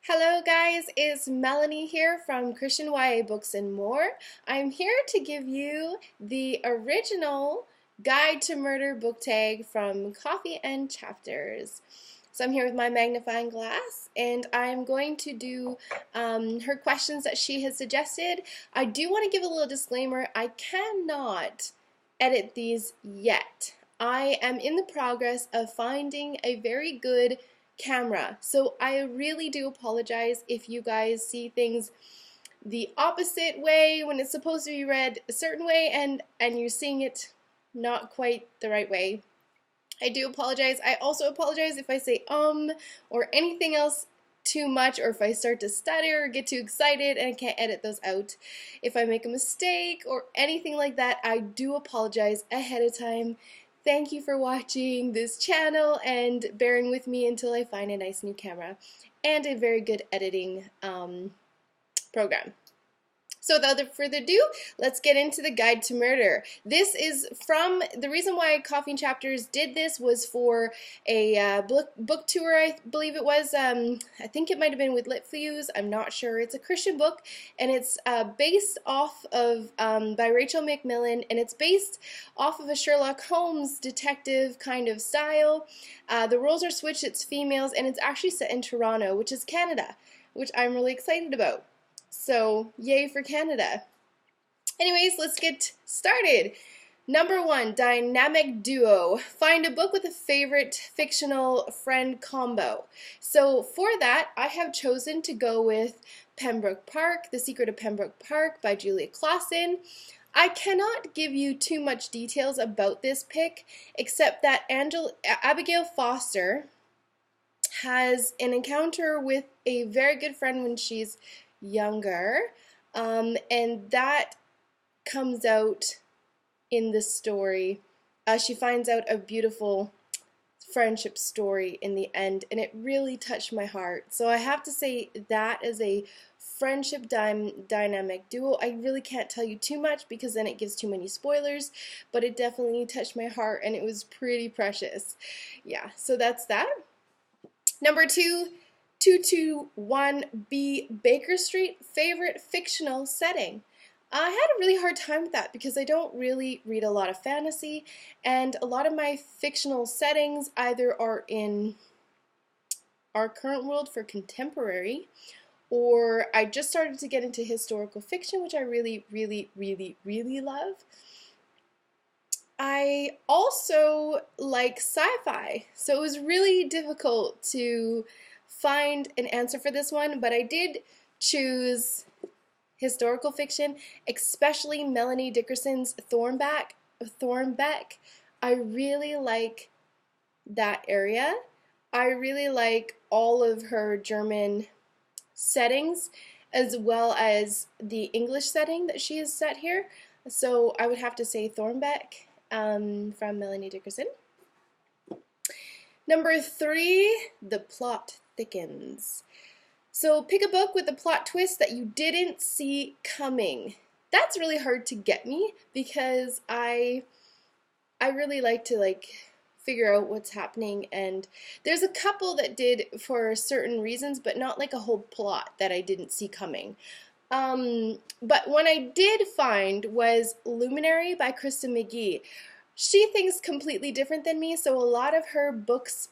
Hello guys, it's Melanie here from Christian YA Books and More. I'm here to give you the original Guide to Murder book tag from Coffee&Chapters. So I'm here with my magnifying glass and I'm going to do her questions that she has suggested. I do want to give a little disclaimer. I cannot edit these yet. I am in the progress of finding a very good camera. So I really do apologize if you guys see things the opposite way when it's supposed to be read a certain way and you're seeing it not quite the right way. I do apologize. I also apologize if I say or anything else too much, or if I start to stutter or get too excited and I can't edit those out. If I make a mistake or anything like that, I do apologize ahead of time. Thank you for watching this channel and bearing with me until I find a nice new camera and a very good editing program. So without further ado, let's get into the Guide to Murder. This is from, the reason why Coffee&Chapters did this was for a book tour, I believe it was. I think it might have been with Lit Fuse, I'm not sure. It's a Christian book, and it's based off of, by Rachel McMillan, and it's based off of a Sherlock Holmes detective kind of style. The roles are switched, it's females, and it's actually set in Toronto, which is Canada, which I'm really excited about. So, yay for Canada. Anyways, let's get started. Number 1, dynamic duo. Find a book with a favorite fictional friend combo. So for that, I have chosen to go with Pembroke Park, The Secret of Pembroke Park by Julia Clausen. I cannot give you too much details about this pick, except that Abigail Foster has an encounter with a very good friend when she's younger, and that comes out in the story. She finds out a beautiful friendship story in the end, and it really touched my heart. So I have to say that is a friendship dynamic duo. I really can't tell you too much because then it gives too many spoilers, but it definitely touched my heart and it was pretty precious. Yeah, so that's that. Number 2, 221B Baker Street, favorite fictional setting. I had a really hard time with that because I don't really read a lot of fantasy, and a lot of my fictional settings either are in our current world for contemporary, or I just started to get into historical fiction, which I really, really, really, really love. I also like sci-fi, so it was really difficult to find an answer for this one, but I did choose historical fiction, especially Melanie Dickerson's Thornbeck. I really like that area. I really like all of her German settings as well as the English setting that she has set here. So I would have to say Thornbeck from Melanie Dickerson. Number 3, The Plot Thickens. So pick a book with a plot twist that you didn't see coming. That's really hard to get me because I really like to figure out what's happening, and there's a couple that did for certain reasons, but not like a whole plot that I didn't see coming. But one I did find was Luminary by Krista McGee. She thinks completely different than me, so a lot of her books,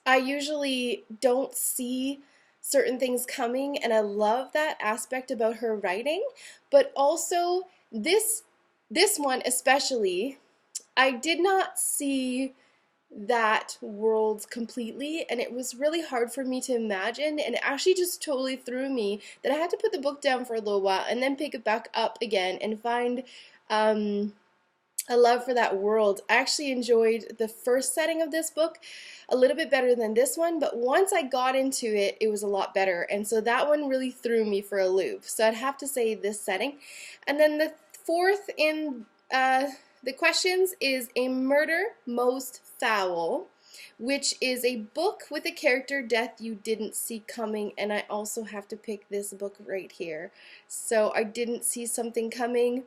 I usually don't see certain things coming, and I love that aspect about her writing. But also, this one especially, I did not see that world completely, and it was really hard for me to imagine, and it actually just totally threw me that I had to put the book down for a little while and then pick it back up again and find a love for that world. I actually enjoyed the first setting of this book a little bit better than this one, but once I got into it, it was a lot better, and so that one really threw me for a loop. So I'd have to say this setting. And then the fourth in the questions is A Murder Most Foul, which is a book with a character death you didn't see coming, and I also have to pick this book right here. So I didn't see something coming.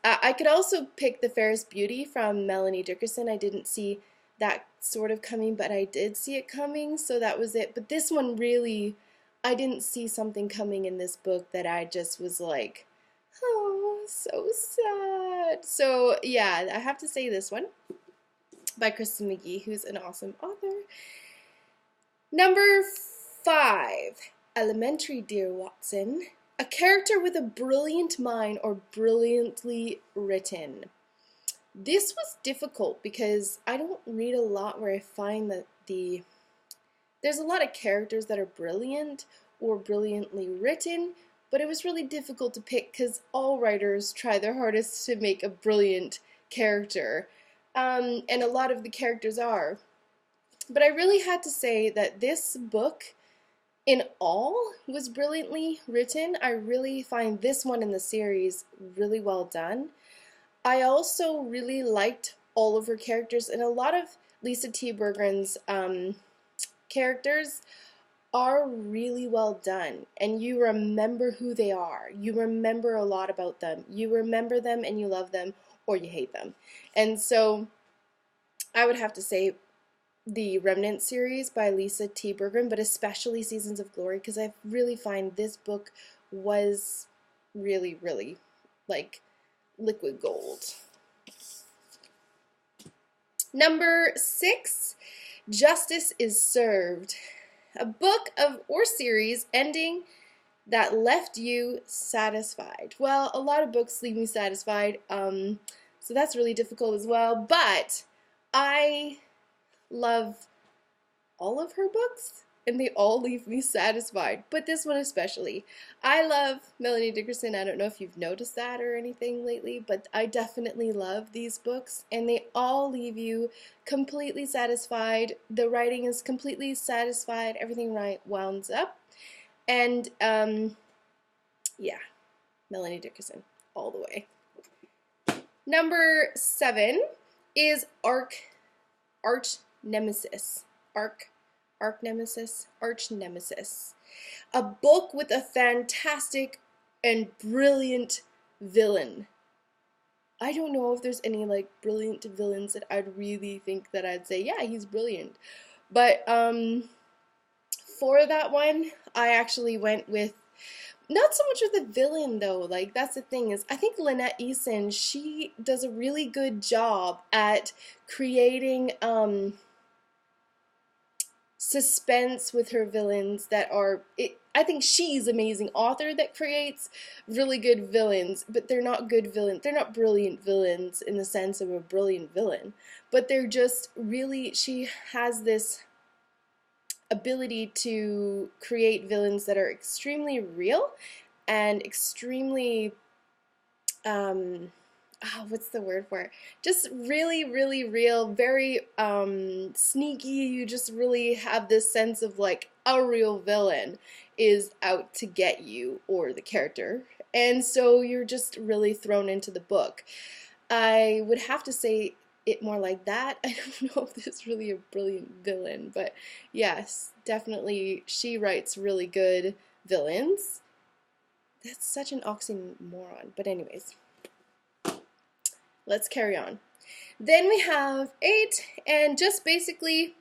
I could also pick The Fairest Beauty from Melanie Dickerson. I didn't see that sort of coming, but I did see it coming, so that was it. But this one really, I didn't see something coming in this book that I just was like, oh, so sad. So yeah, I have to say this one by Kristen McGee, who's an awesome author. Number 5, Elementary, Dear Watson. A character with a brilliant mind or brilliantly written. This was difficult because I don't read a lot where I find that there's a lot of characters that are brilliant or brilliantly written, but it was really difficult to pick because all writers try their hardest to make a brilliant character, and a lot of the characters are. But I really had to say that this book in all was brilliantly written. I really find this one in the series really well done. I also really liked all of her characters, and a lot of Lisa T. Bergren's characters are really well done, and you remember who they are. You remember a lot about them. You remember them and you love them, or you hate them. And so I would have to say the Remnant series by Lisa T. Bergren, but especially Seasons of Glory, because I really find this book was really, really like liquid gold. Number 6, Justice is Served. A book or series ending that left you satisfied. Well, a lot of books leave me satisfied, so that's really difficult as well, but I love all of her books, and they all leave me satisfied, but this one especially. I love Melanie Dickerson. I don't know if you've noticed that or anything lately, but I definitely love these books, and they all leave you completely satisfied. The writing is completely satisfied. Everything right wounds up, and yeah, Melanie Dickerson all the way. Number 7 is Arch Nemesis. Arch Nemesis. A book with a fantastic and brilliant villain. I don't know if there's any like brilliant villains that I'd really think that I'd say, yeah, he's brilliant. But for that one, I actually went with not so much with the villain though. Like, that's the thing, is I think Lynette Eason, she does a really good job at creating suspense with her villains that are, I think she's an amazing author that creates really good villains, but they're not good villains. They're not brilliant villains in the sense of a brilliant villain, but they're just really, she has this ability to create villains that are extremely real and extremely what's the word for it? Just really, really real, very sneaky. You just really have this sense of like a real villain is out to get you or the character. And so you're just really thrown into the book. I would have to say it more like that. I don't know if this is really a brilliant villain, but yes, definitely she writes really good villains. That's such an oxymoron, but anyways. Let's carry on. Then we have 8, and just basically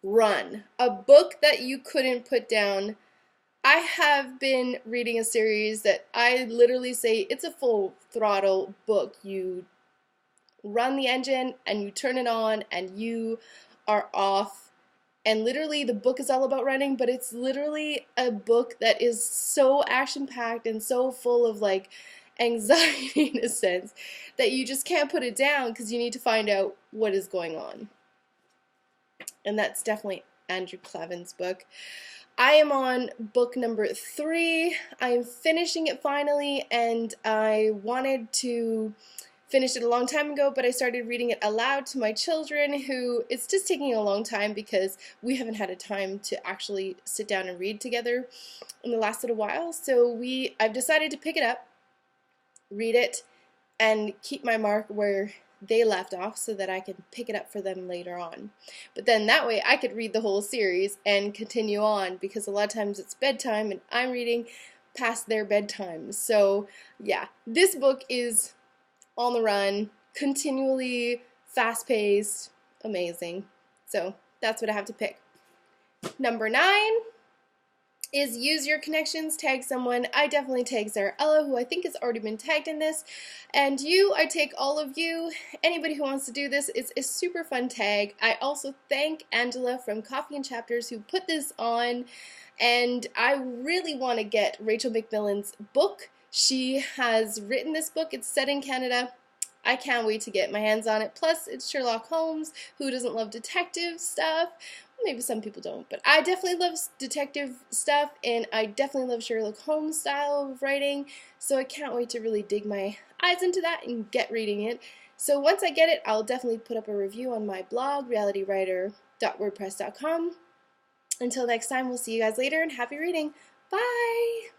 Run, a book that you couldn't put down. I have been reading a series that I literally say it's a full throttle book. You run the engine and you turn it on and you are off. And literally the book is all about running, but it's literally a book that is so action-packed and so full of like anxiety in a sense that you just can't put it down because you need to find out what is going on. And that's definitely Andrew Clavin's book. I am on book number 3. I am finishing it finally, and I wanted to finish it a long time ago, but I started reading it aloud to my children, who it's just taking a long time because we haven't had a time to actually sit down and read together in the last little while. So I've decided to pick it up, read it, and keep my mark where they left off so that I can pick it up for them later on. But then that way I could read the whole series and continue on, because a lot of times it's bedtime and I'm reading past their bedtime. So yeah, this book is on the run, continually fast-paced, amazing. So that's what I have to pick. Number 9 is use your connections, tag someone. I definitely tag Sarah Ella, who I think has already been tagged in this. And you, I take all of you. Anybody who wants to do this, it's a super fun tag. I also thank Angela from Coffee&Chapters who put this on. And I really want to get Rachel McMillan's book. She has written this book. It's set in Canada. I can't wait to get my hands on it. Plus, it's Sherlock Holmes. Who doesn't love detective stuff? Maybe some people don't, but I definitely love detective stuff, and I definitely love Sherlock Holmes style of writing, so I can't wait to really dig my eyes into that and get reading it. So once I get it, I'll definitely put up a review on my blog, realitywriter.wordpress.com. Until next time, we'll see you guys later, and happy reading. Bye!